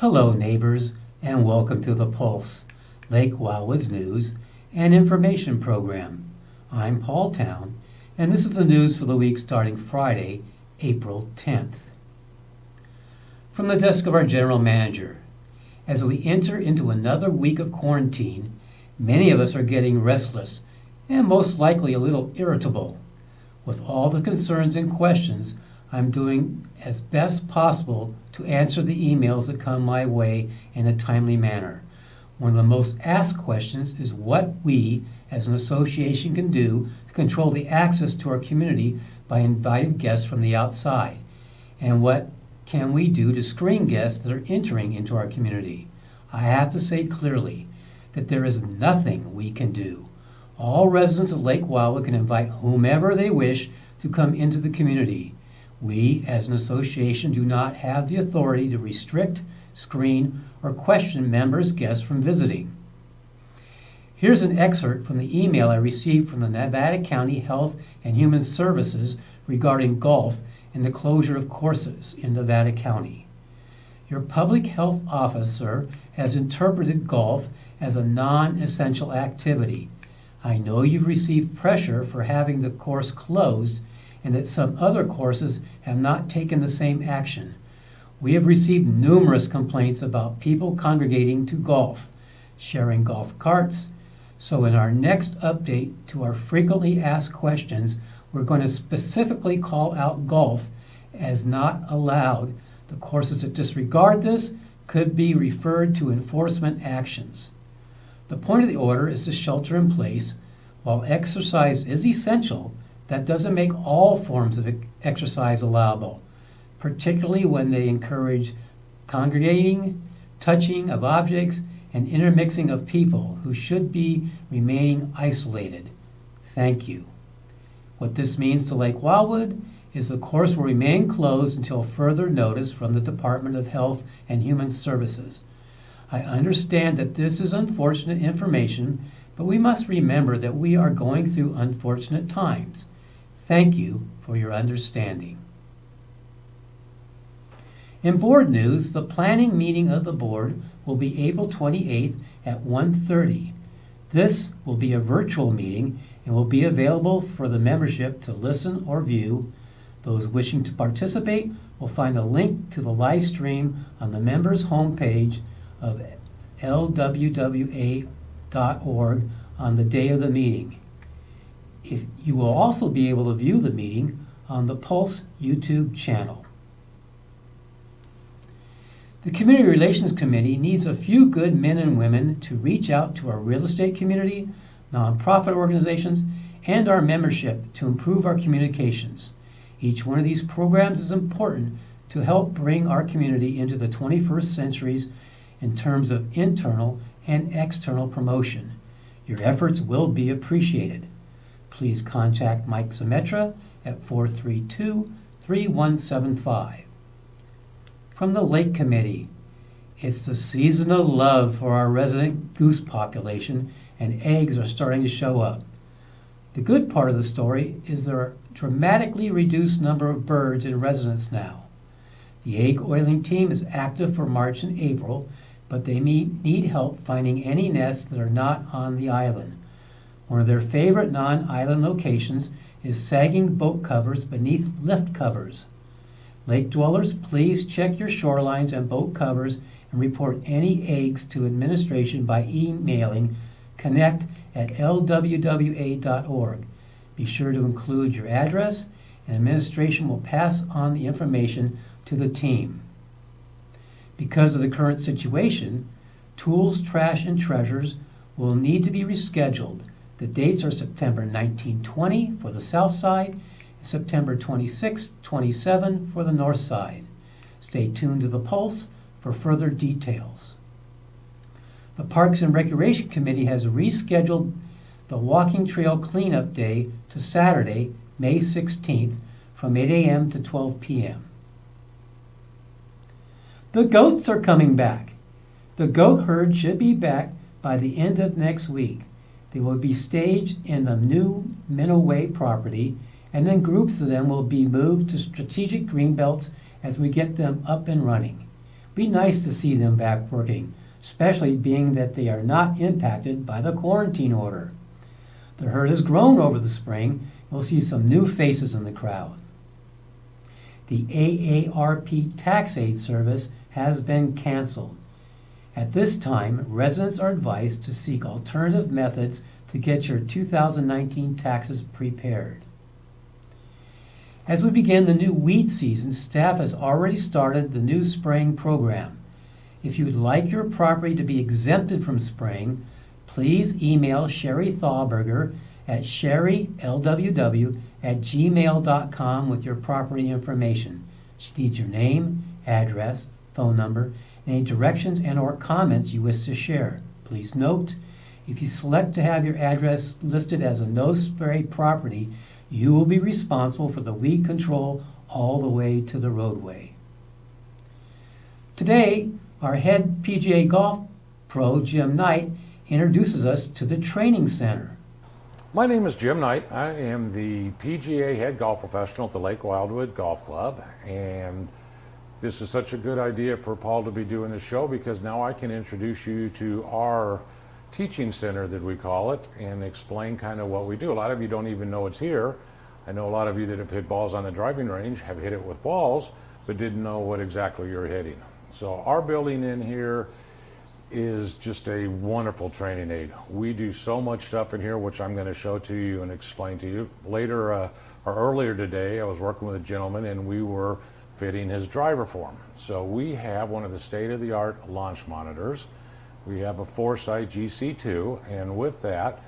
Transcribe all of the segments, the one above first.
Hello neighbors, and welcome to the Pulse, Lake Wildwood's news and information program. I'm Paul Town, and this is the news for the week starting Friday, April 10th. From the desk of our general manager, as we enter into another week of quarantine, many of us are getting restless and most likely a little irritable. With all the concerns and questions, I'm doing as best possible to answer the emails that come my way in a timely manner. One of the most asked questions is what we as an association can do to control the access to our community by invited guests from the outside, and what can we do to screen guests that are entering into our community. I have to say clearly that there is nothing we can do. All residents of Lake Wildwood can invite whomever they wish to come into the community. We, as an association, do not have the authority to restrict, screen, or question members' guests from visiting. Here's an excerpt from the email I received from the Nevada County Health and Human Services regarding golf and the closure of courses in Nevada County. Your public health officer has interpreted golf as a non-essential activity. I know you've received pressure for having the course closed and that some other courses have not taken the same action. We have received numerous complaints about people congregating to golf, sharing golf carts. So in our next update to our frequently asked questions, we're going to specifically call out golf as not allowed. The courses that disregard this could be referred to enforcement actions. The point of the order is to shelter in place. While exercise is essential, that doesn't make all forms of exercise allowable, particularly when they encourage congregating, touching of objects, and intermixing of people who should be remaining isolated. Thank you. What this means to Lake Wildwood is the course will remain closed until further notice from the Department of Health and Human Services. I understand that this is unfortunate information, but we must remember that we are going through unfortunate times. Thank you for your understanding. In board news, the planning meeting of the board will be April 28th at 1:30. This will be a virtual meeting and will be available for the membership to listen or view. Those wishing to participate will find a link to the live stream on the members' homepage of lwwa.org on the day of the meeting. You will also be able to view the meeting on the Pulse YouTube channel. The Community Relations Committee needs a few good men and women to reach out to our real estate community, nonprofit organizations, and our membership to improve our communications. Each one of these programs is important to help bring our community into the 21st centuries in terms of internal and external promotion. Your efforts will be appreciated. Please contact Mike Symetra at 432-3175. From the Lake Committee, it's the season of love for our resident goose population, and eggs are starting to show up. The good part of the story is there are a dramatically reduced number of birds in residence now. The egg oiling team is active for March and April, but they need help finding any nests that are not on the island. One of their favorite non-island locations is sagging boat covers beneath lift covers. Lake dwellers, please check your shorelines and boat covers and report any eggs to administration by emailing connect@lwwa.org. Be sure to include your address, and administration will pass on the information to the team. Because of the current situation, Tools, Trash, and Treasures will need to be rescheduled. The dates are September 19-20 for the south side and September 26-27 for the north side. Stay tuned to the Pulse for further details. The Parks and Recreation Committee has rescheduled the Walking Trail Cleanup Day to Saturday, May 16th from 8 a.m. to 12 p.m. The goats are coming back. The goat herd should be back by the end of next week. They will be staged in the new Minnow Way property, and then groups of them will be moved to strategic greenbelts as we get them up and running. Be nice to see them back working, especially being that they are not impacted by the quarantine order. The herd has grown over the spring. We'll see some new faces in the crowd. The AARP tax aid service has been canceled. At this time, residents are advised to seek alternative methods to get your 2019 taxes prepared. As we begin the new weed season, staff has already started the new spraying program. If you would like your property to be exempted from spraying, please email Sherry Thalberger at sherrylww@gmail.com with your property information. She needs your name, address, phone number, and any directions and or comments you wish to share. Please note, if you select to have your address listed as a no-spray property, you will be responsible for the weed control all the way to the roadway. Today, our head PGA golf pro, Jim Knight, introduces us to the training center. My name is Jim Knight. I am the PGA head golf professional at the Lake Wildwood Golf Club, and this is such a good idea for Paul to be doing this show because now I can introduce you to our teaching center, that we call it, and explain kind of what we do. A lot of you don't even know it's here. I know a lot of you that have hit balls on the driving range have hit it with balls, but didn't know what exactly you're hitting. So our building in here is just a wonderful training aid. We do so much stuff in here, which I'm going to show to you and explain to you. Later, or earlier today, I was working with a gentleman and we were fitting his driver form. So we have one of the state-of-the-art launch monitors. We have a Foresight GC2, and with that,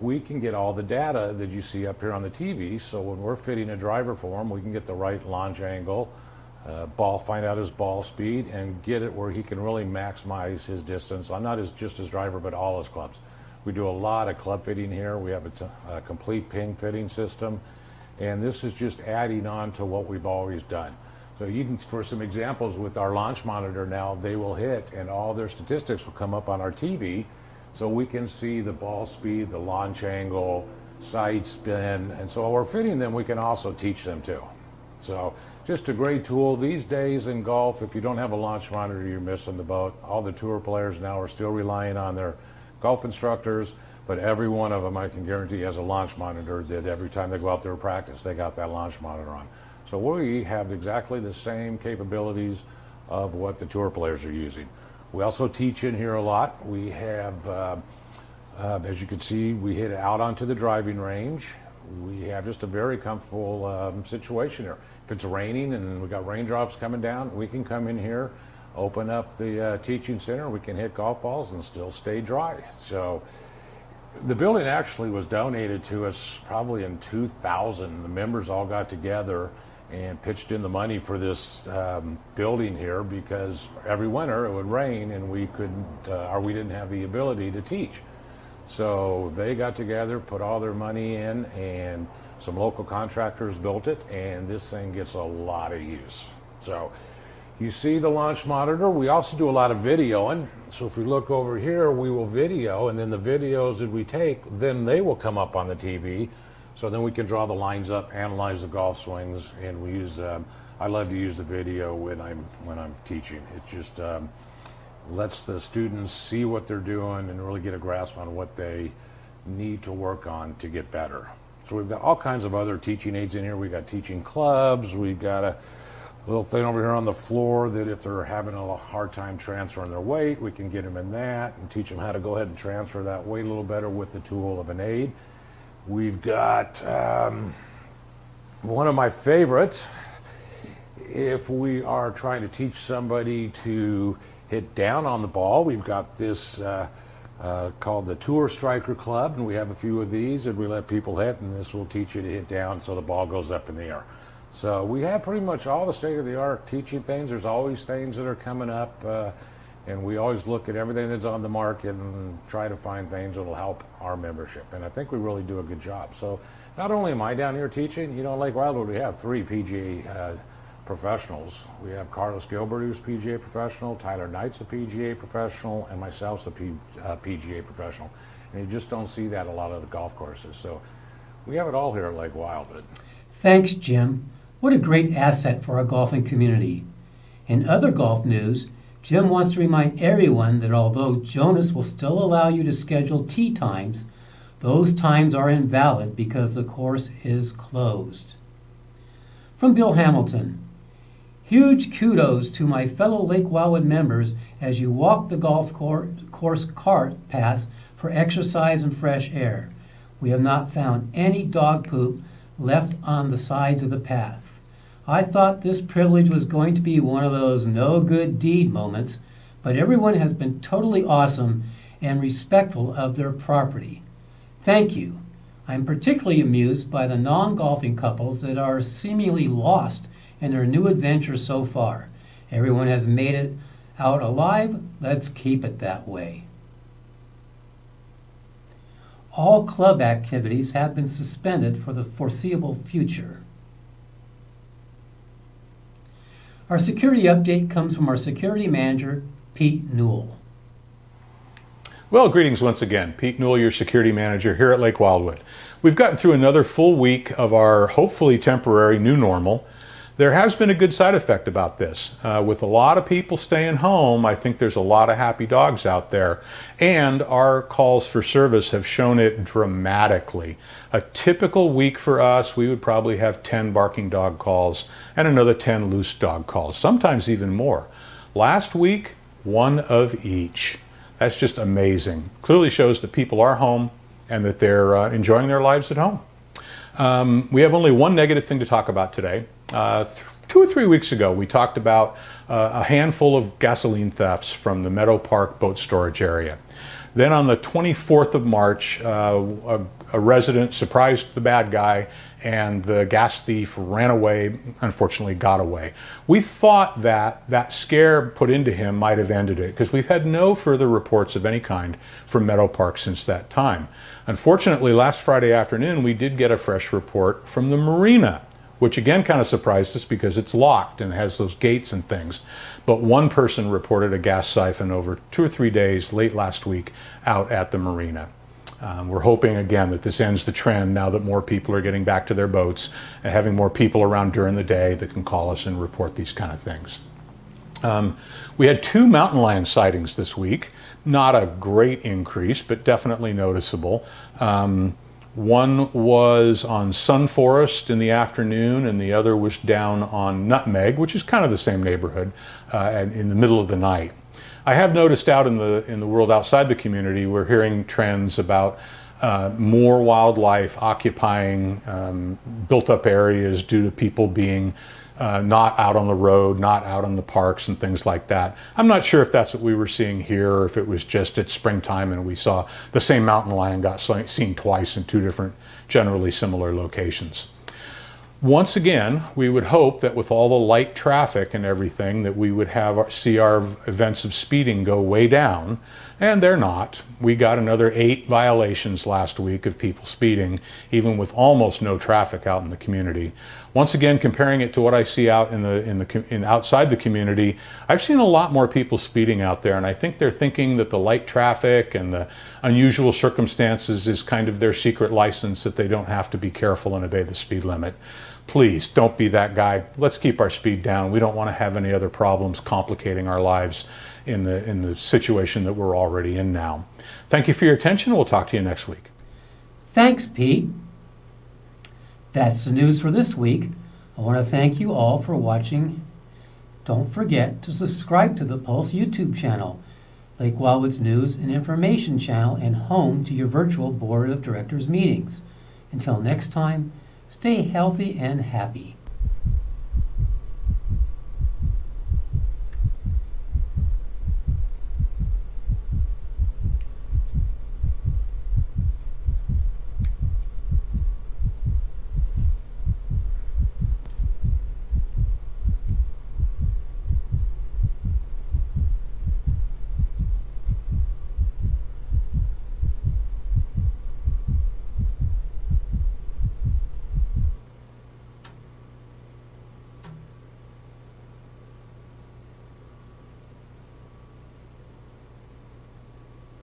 we can get all the data that you see up here on the TV. So when we're fitting a driver form, we can get the right launch angle, find out his ball speed, and get it where he can really maximize his distance on not just his driver, but all his clubs. We do a lot of club fitting here. We have a complete ping fitting system, and this is just adding on to what we've always done. So you can, for some examples with our launch monitor now, they will hit and all their statistics will come up on our TV, so we can see the ball speed, the launch angle, side spin, and so while we're fitting them, we can also teach them too. So just a great tool. These days in golf, if you don't have a launch monitor, you're missing the boat. All the tour players now are still relying on their golf instructors, but every one of them, I can guarantee, has a launch monitor that every time they go out there to practice, they got that launch monitor on. So we have exactly the same capabilities of what the tour players are using. We also teach in here a lot. We have, as you can see, we hit out onto the driving range. We have just a very comfortable situation here. If it's raining and we've got raindrops coming down, we can come in here, open up the teaching center, we can hit golf balls and still stay dry. So the building actually was donated to us probably in 2000. The members all got together and pitched in the money for this building here because every winter it would rain and we couldn't, or we didn't have the ability to teach. So they got together, put all their money in, and some local contractors built it, and this thing gets a lot of use. So you see the launch monitor. We also do a lot of videoing. So if we look over here, we will video, and then the videos that we take, then they will come up on the TV. So then we can draw the lines up, analyze the golf swings, and we use. I love to use the video when I'm teaching. It just lets the students see what they're doing and really get a grasp on what they need to work on to get better. So we've got all kinds of other teaching aids in here. We've got teaching clubs. We've got a little thing over here on the floor that if they're having a hard time transferring their weight, we can get them in that and teach them how to go ahead and transfer that weight a little better with the tool of an aid. We've got one of my favorites. If we are trying to teach somebody to hit down on the ball, we've got this called the Tour Striker Club, and we have a few of these and we let people hit, and this will teach you to hit down so the ball goes up in the air. So we have pretty much all the state-of-the-art teaching things. There's always things that are coming up, and we always look at everything that's on the market and try to find things that will help our membership, and I think we really do a good job. So not only am I down here teaching, you know, Lake Wildwood, we have 3 PGA professionals. We have Carlos Gilbert, who's PGA professional, Tyler Knight's a PGA professional, and myself's a PGA professional. And you just don't see that a lot of the golf courses. So we have it all here at Lake Wildwood. Thanks, Jim. What a great asset for our golfing community. In other golf news, Jim wants to remind everyone that although Jonas will still allow you to schedule tee times, those times are invalid because the course is closed. From Bill Hamilton, huge kudos to my fellow Lake Wildwood members as you walk the golf course cart path for exercise and fresh air. We have not found any dog poop left on the sides of the path. I thought this privilege was going to be one of those no good deed moments, but everyone has been totally awesome and respectful of their property. Thank you. I'm particularly amused by the non-golfing couples that are seemingly lost in their new adventure so far. Everyone has made it out alive. Let's keep it that way. All club activities have been suspended for the foreseeable future. Our security update comes from our security manager, Pete Newell. Well, greetings once again. Pete Newell, your security manager here at Lake Wildwood. We've gotten through another full week of our hopefully temporary new normal. There has been a good side effect about this. With a lot of people staying home, I think there's a lot of happy dogs out there. And our calls for service have shown it dramatically. A typical week for us, we would probably have 10 barking dog calls and another 10 loose dog calls, sometimes even more. Last week, one of each. That's just amazing. Clearly shows that people are home and that they're enjoying their lives at home. We have only one negative thing to talk about today. 2 or 3 weeks ago, we talked about a handful of gasoline thefts from the Meadow Park boat storage area. Then on the 24th of March, a resident surprised the bad guy and the gas thief ran away, unfortunately got away. We thought that that scare put into him might have ended it because we've had no further reports of any kind from Meadow Park since that time. Unfortunately, last Friday afternoon, we did get a fresh report from the marina, which again kind of surprised us because it's locked and has those gates and things. But one person reported a gas siphon over 2 or 3 days late last week out at the marina. We're hoping again that this ends the trend now that more people are getting back to their boats and having more people around during the day that can call us and report these kind of things. We had 2 mountain lion sightings this week. Not a great increase, but definitely noticeable. One was on Sun Forest in the afternoon, and the other was down on Nutmeg, which is kind of the same neighborhood, in the middle of the night. I have noticed out in the world outside the community, we're hearing trends about more wildlife occupying built-up areas due to people being not out on the road, not out on the parks and things like that. I'm not sure if that's what we were seeing here or if it was just at springtime and we saw the same mountain lion got seen twice in 2 different generally similar locations. Once again, we would hope that with all the light traffic and everything that we would see our events of speeding go way down, and they're not. We got another 8 violations last week of people speeding, even with almost no traffic out in the community. Once again, comparing it to what I see out outside the community, I've seen a lot more people speeding out there, and I think they're thinking that the light traffic and the unusual circumstances is kind of their secret license that they don't have to be careful and obey the speed limit. Please don't be that guy. Let's keep our speed down. We don't want to have any other problems complicating our lives in the situation that we're already in now. Thank you for your attention. We'll talk to you next week. Thanks, Pete. That's the news for this week. I want to thank you all for watching. Don't forget to subscribe to the Pulse YouTube channel, Lake Wildwood's news and information channel, and home to your virtual board of directors meetings. Until next time, stay healthy and happy.